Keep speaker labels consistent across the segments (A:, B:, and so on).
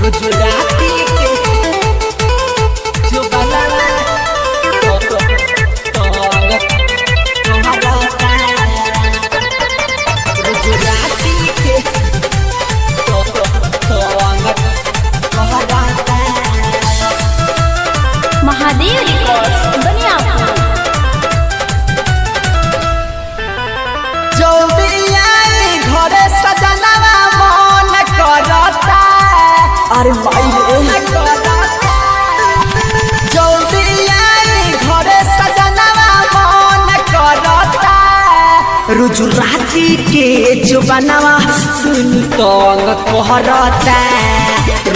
A: गुजराती के जो बनाना गुजराती के
B: महादेव रिकॉर्ड्स बनियापुर।
A: घरे सजनवा मन करता अरे माई जल्दी आई घरे सजनवा मन करता गुजराती के जो बनवा सुन तंग कहरता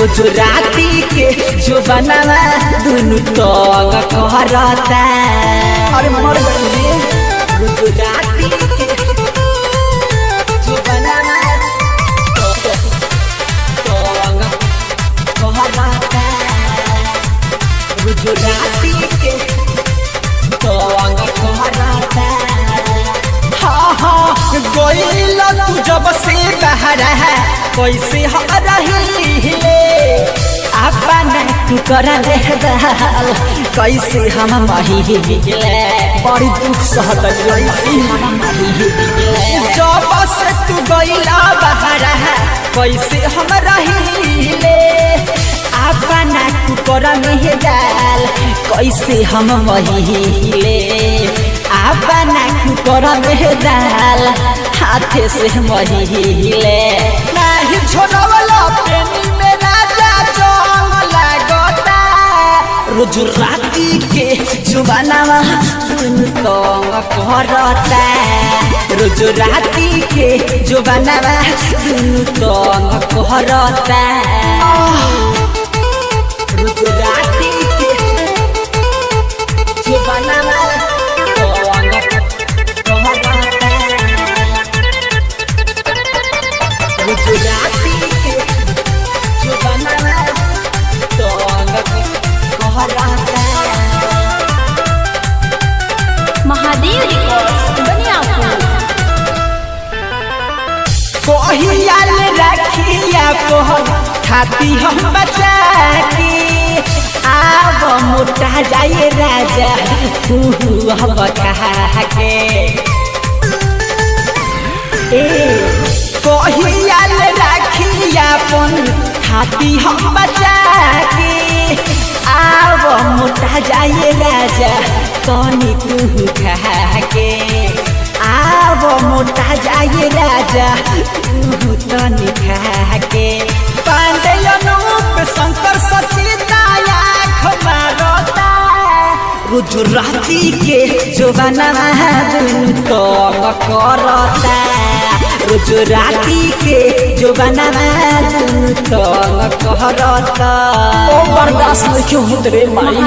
A: गुजराती के जो बनवा दुनु तंग कहरता अरे मर गई गुजराती के जो बनवा कहरता गुजराती के तंग कहरता गोइल तू जब से बहर है कैसे हम रही अपन तू कर ले कैसे हम महिले बड़ी दुख सहत कैसे हम महिले जब से तू गोइल बहर है कैसे हम रही अपन तू कर ले कैसे हम महिले अपना कुकर में डाल हाथे से महिले नहीं छोड़वला पेनी में राजा जंग लगता गुजराती के जुबानवा दुनु तंग करता गुजराती के जुबानवा दुनु तंग करता गुजराती के जुबानवा गुजराती के जो बनवा तंग कहरता
B: महादेव रिकॉर्ड्स बनियापुर।
A: कोहियाल रखिया कोहर खाती हम बचा के आब मोटा जाए राजा तू हम कहा के कोहियाल रखियापन खाती हम बचा के आब मोटा जाए राजा तनी तू खा के आब मोटा जाए राजा तू तनी खा के पांडे अनूप शंकर सचिदाया खमारता गुजराती के जो बनवा दुनु तंग करता गुजराती के जो बनवा दुनु तंग कहरता ओ बर्दाश्त नहीं क्यों होत रे माई।